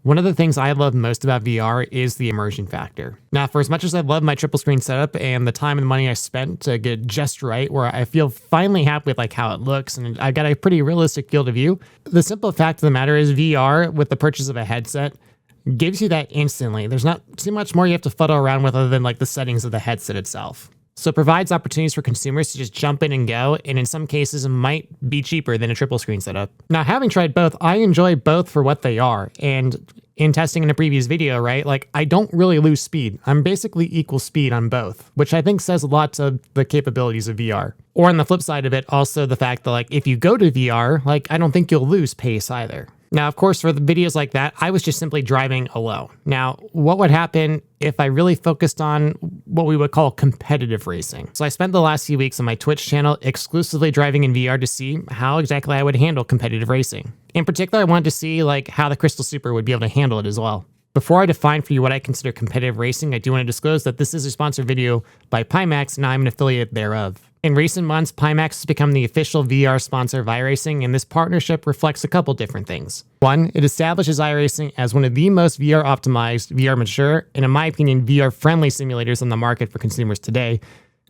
One of the things I love most about VR is the immersion factor. Now, for as much as I love my triple screen setup and the time and money I spent to get it just right, where I feel finally happy with like how it looks and I've got a pretty realistic field of view, the simple fact of the matter is VR with the purchase of a headset gives you that instantly. There's not too much more you have to fuddle around with other than like the settings of the headset itself. So it provides opportunities for consumers to just jump in and go, and in some cases it might be cheaper than a triple screen setup. Now, having tried both, I enjoy both for what they are, and in testing in a previous video, right, like I don't really lose speed. I'm basically equal speed on both, which I think says a lot to the capabilities of VR. Or on the flip side of it, also the fact that like if you go to VR, like I don't think you'll lose pace either. Now, of course, for the videos like that, I was just simply driving alone. Now, what would happen if I really focused on what we would call competitive racing? So I spent the last few weeks on my Twitch channel exclusively driving in VR to see how exactly I would handle competitive racing. In particular, I wanted to see like how the Crystal Super would be able to handle it as well. Before I define for you what I consider competitive racing, I do want to disclose that this is a sponsored video by Pimax and I'm an affiliate thereof. In recent months, Pimax has become the official VR sponsor of iRacing, and this partnership reflects a couple different things. One, it establishes iRacing as one of the most VR optimized, VR mature, and in my opinion, VR friendly simulators on the market for consumers today.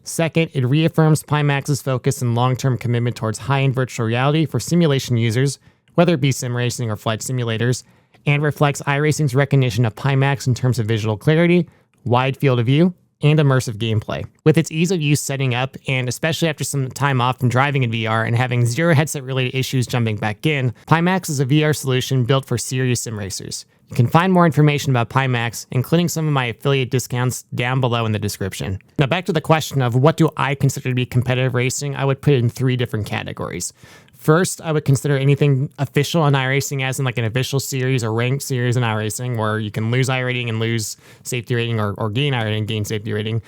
Second, it reaffirms Pimax's focus and long-term commitment towards high-end virtual reality for simulation users, whether it be sim racing or flight simulators, and reflects iRacing's recognition of Pimax in terms of visual clarity, wide field of view, and immersive gameplay. With its ease of use setting up, and especially after some time off from driving in VR and having zero headset-related issues jumping back in, Pimax is a VR solution built for serious sim racers. You can find more information about Pimax, including some of my affiliate discounts, down below in the description. Now back to the question of what do I consider to be competitive racing, I would put it in 3 different categories. First, I would consider anything official on iRacing as in like an official series or ranked series in iRacing where you can lose iRating and lose safety rating or gain iRating and gain safety rating.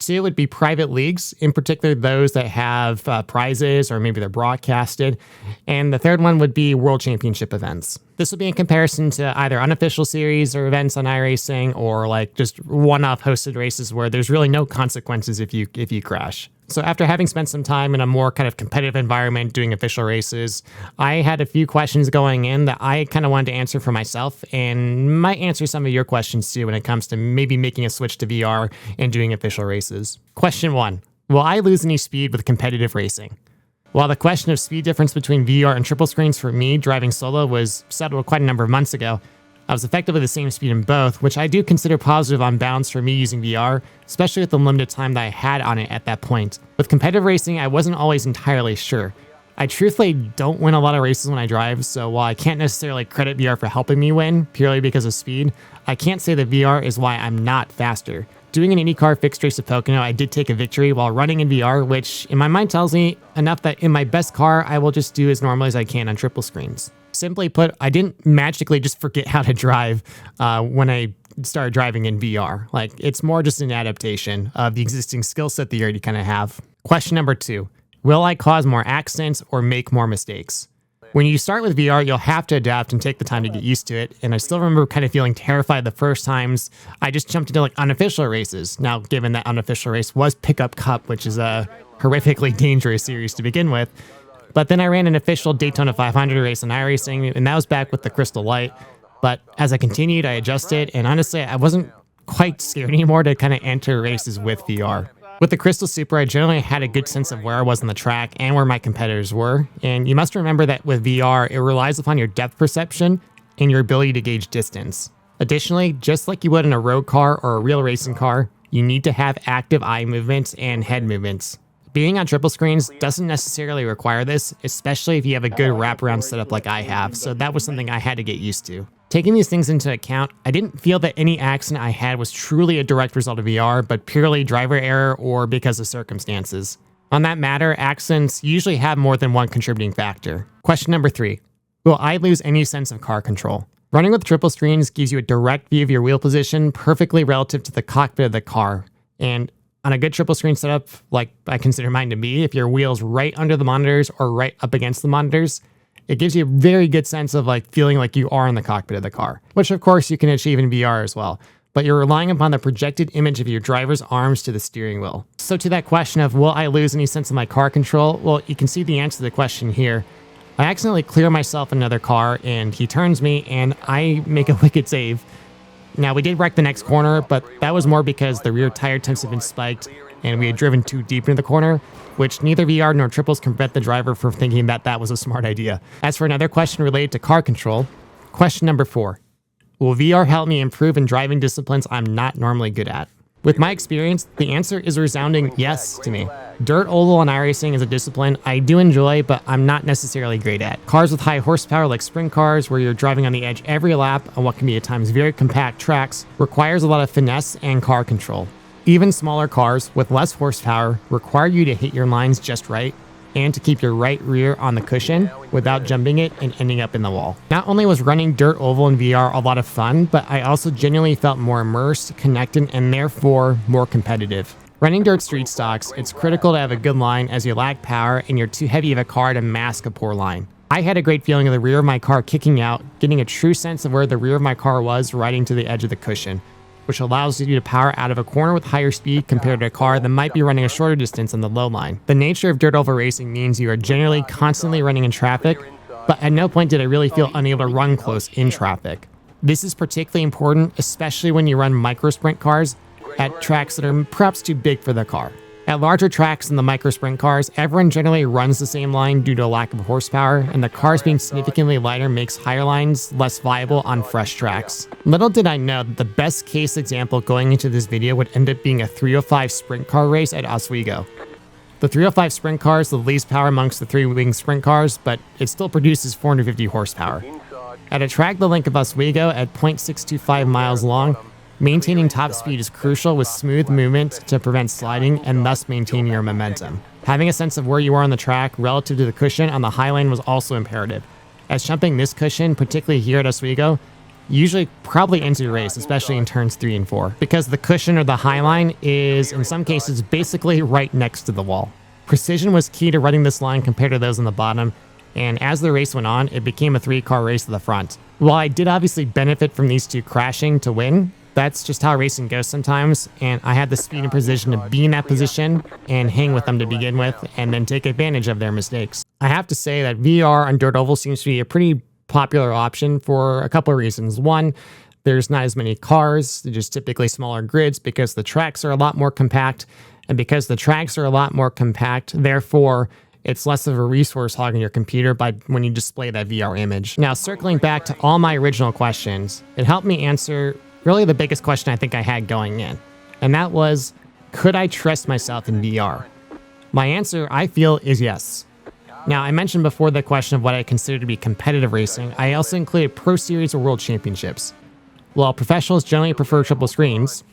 2 would be private leagues, in particular those that have prizes or maybe they're broadcasted. And the third one would be world championship events. This would be in comparison to either unofficial series or events on iRacing or like just one-off hosted races where there's really no consequences if you crash. So after having spent some time in a more kind of competitive environment doing official races, I had a few questions going in that I kind of wanted to answer for myself and might answer some of your questions too when it comes to maybe making a switch to VR and doing official races. Question 1, will I lose any speed with competitive racing? While the question of speed difference between VR and triple screens for me driving solo was settled quite a number of months ago, I was effectively the same speed in both, which I do consider positive on balance for me using VR, especially with the limited time that I had on it at that point. With competitive racing, I wasn't always entirely sure. I truthfully don't win a lot of races when I drive, so while I can't necessarily credit VR for helping me win purely because of speed, I can't say that VR is why I'm not faster. Doing an IndyCar fixed race at Pocono, I did take a victory while running in VR, which in my mind tells me enough that in my best car, I will just do as normally as I can on triple screens. Simply put, I didn't magically just forget how to drive when I started driving in VR. Like, it's more just an adaptation of the existing skill set that you already kind of have. Question number 2, will I cause more accidents or make more mistakes? When you start with VR, you'll have to adapt and take the time to get used to it. And I still remember kind of feeling terrified the first times I just jumped into like unofficial races. Now, given that unofficial race was Pickup Cup, which is a horrifically dangerous series to begin with. But then I ran an official Daytona 500 race on iRacing, and that was back with the Crystal Light. But as I continued, I adjusted, and honestly, I wasn't quite scared anymore to kind of enter races with VR. With the Crystal Super, I generally had a good sense of where I was on the track and where my competitors were. And you must remember that with VR, it relies upon your depth perception and your ability to gauge distance. Additionally, just like you would in a road car or a real racing car, you need to have active eye movements and head movements. Being on triple screens doesn't necessarily require this, especially if you have a good wraparound setup like I have, so that was something I had to get used to. Taking these things into account, I didn't feel that any accident I had was truly a direct result of VR, but purely driver error or because of circumstances. On that matter, accidents usually have more than one contributing factor. Question number 3, will I lose any sense of car control? Running with triple screens gives you a direct view of your wheel position perfectly relative to the cockpit of the car, and on a good triple screen setup, like I consider mine to be, if your wheel's right under the monitors or right up against the monitors, it gives you a very good sense of like feeling like you are in the cockpit of the car, which of course you can achieve in VR as well. But you're relying upon the projected image of your driver's arms to the steering wheel. So to that question of will I lose any sense of my car control? Well, you can see the answer to the question here. I accidentally clear myself in another car and he turns me and I make a wicked save. Now, we did wreck the next corner, but that was more because the rear tire temps had been spiked and we had driven too deep into the corner, which neither VR nor triples can prevent the driver from thinking that that was a smart idea. As for another question related to car control, question number 4. Will VR help me improve in driving disciplines I'm not normally good at? With my experience, the answer is a resounding yes to me. Dirt, oval, and iRacing is a discipline I do enjoy, but I'm not necessarily great at. Cars with high horsepower like sprint cars, where you're driving on the edge every lap on what can be at times very compact tracks, requires a lot of finesse and car control. Even smaller cars with less horsepower require you to hit your lines just right and to keep your right rear on the cushion without jumping it and ending up in the wall. Not only was running dirt oval in VR a lot of fun, but I also genuinely felt more immersed, connected, and therefore more competitive. Running dirt street stocks, it's critical to have a good line as you lack power and you're too heavy of a car to mask a poor line. I had a great feeling of the rear of my car kicking out, getting a true sense of where the rear of my car was riding to the edge of the cushion, which allows you to power out of a corner with higher speed compared to a car that might be running a shorter distance on the low line. The nature of dirt oval racing means you are generally constantly running in traffic, but at no point did I really feel unable to run close in traffic. This is particularly important, especially when you run micro sprint cars at tracks that are perhaps too big for the car. At larger tracks than the micro sprint cars, everyone generally runs the same line due to a lack of horsepower, and the cars being significantly lighter makes higher lines less viable on fresh tracks. Little did I know that the best case example going into this video would end up being a 305 sprint car race at Oswego. The 305 sprint car is the least power amongst the 3-wing sprint cars, but it still produces 450 horsepower. At a track the length of Oswego at 0.625 miles long, maintaining top speed is crucial with smooth movement to prevent sliding and thus maintaining your momentum. Having a sense of where you are on the track relative to the cushion on the high line was also imperative, as jumping this cushion, particularly here at Oswego, usually probably ends your race, especially in turns 3 and 4, because the cushion or the high line is, in some cases, basically right next to the wall. Precision was key to running this line compared to those on the bottom, and as the race went on, it became a 3-car race to the front. While I did obviously benefit from these two crashing to win, that's just how racing goes sometimes, and I had the speed and precision to be in that position and hang with them to begin with, and then take advantage of their mistakes. I have to say that VR on dirt oval seems to be a pretty popular option for a couple of reasons. One, there's not as many cars, they're just typically smaller grids because the tracks are a lot more compact, and because the tracks are a lot more compact, therefore, it's less of a resource hog in your computer when you display that VR image. Now, circling back to all my original questions, it helped me answer really the biggest question I think I had going in, and that was, could I trust myself in VR? My answer, I feel, is yes. Now, I mentioned before the question of what I consider to be competitive racing, I also included Pro Series or World Championships. While professionals generally prefer triple screens,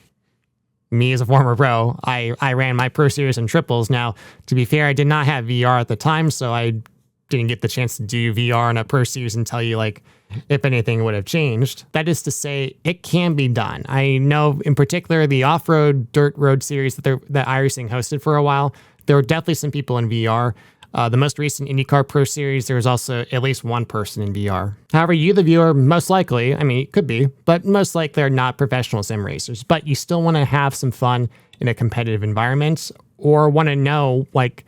me as a former pro, I ran my Pro Series and triples. Now, to be fair, I did not have VR at the time, so I didn't get the chance to do VR on a Pro Series and tell you, like, if anything would have changed. That is to say, it can be done. I know, in particular, the off-road dirt road series that iRacing hosted for a while, there were definitely some people in VR. The most recent IndyCar Pro Series, there was also at least one person in VR. However, you, the viewer, most likely, I mean, it could be, but most likely are not professional sim racers. But you still want to have some fun in a competitive environment, or want to know, like,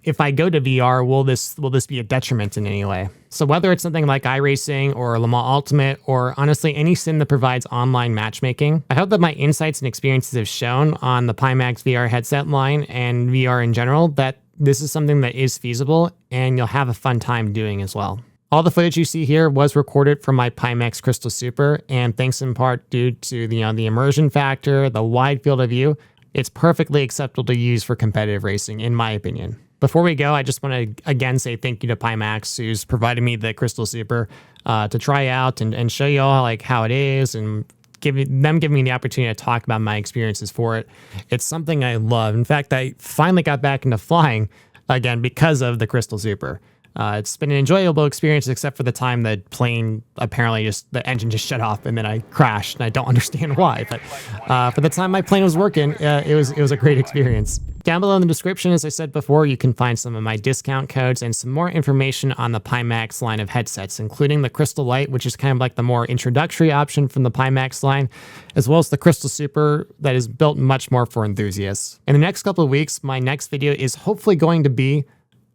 if I go to VR, will this be a detriment in any way? So whether it's something like iRacing or Le Mans Ultimate, or honestly any sim that provides online matchmaking, I hope that my insights and experiences have shown on the Pimax VR headset line and VR in general that this is something that is feasible and you'll have a fun time doing as well. All the footage you see here was recorded from my Pimax Crystal Super, and thanks in part due to the immersion factor, the wide field of view, it's perfectly acceptable to use for competitive racing, in my opinion. Before we go, I just want to again say thank you to Pimax, who's provided me the Crystal Super to try out and show you all like how it is, and giving me the opportunity to talk about my experiences for it. It's something I love. In fact, I finally got back into flying again because of the Crystal Super. It's been an enjoyable experience, except for the time the plane apparently the engine just shut off and then I crashed, and I don't understand why. But for the time my plane was working, it was a great experience. Down below in the description, as I said before, you can find some of my discount codes and some more information on the Pimax line of headsets, including the Crystal Light, which is kind of like the more introductory option from the Pimax line, as well as the Crystal Super that is built much more for enthusiasts. In the next couple of weeks, my next video is hopefully going to be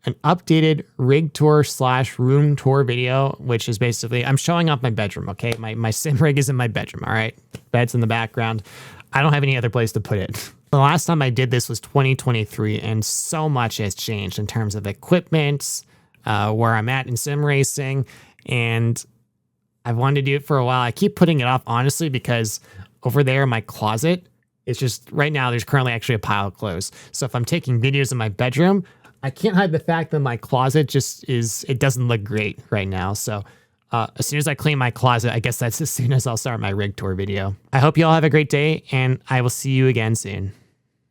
an updated rig tour / room tour video, which is basically, I'm showing off my bedroom, okay? My sim rig is in my bedroom, all right? Bed's in the background. I don't have any other place to put it. The last time I did this was 2023, and so much has changed in terms of equipment, where I'm at in sim racing, and I've wanted to do it for a while. I keep putting it off, honestly, because over there in my closet, it's just, right now, there's currently actually a pile of clothes. So if I'm taking videos in my bedroom, I can't hide the fact that my closet it doesn't look great right now. So as soon as I clean my closet, I guess that's as soon as I'll start my rig tour video. I hope you all have a great day, and I will see you again soon.